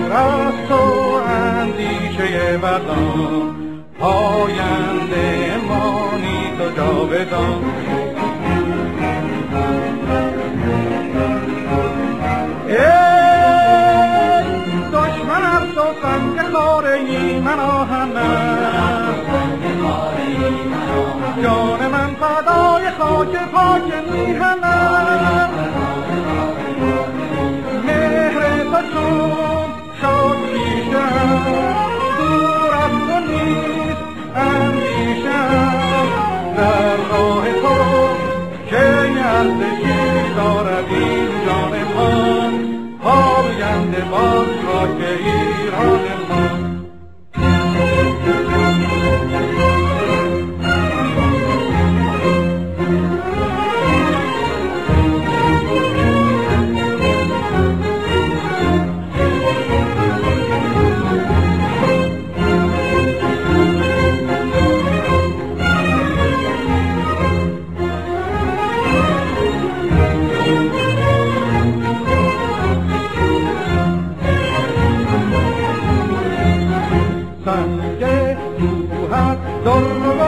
دور از تو اندیشه بدان، پاینده مانی تو جاودان. ای دشمن از تو سنگ خاره‌ای من آهن است، جان من فدای خاک پاک میهن است. مهر تو چون شد پیشم، دور از تو نیست اندیشم. در راه تو که ارزشی دارد این جان من، پاینده باز را که ایران من. سنگ کوهت در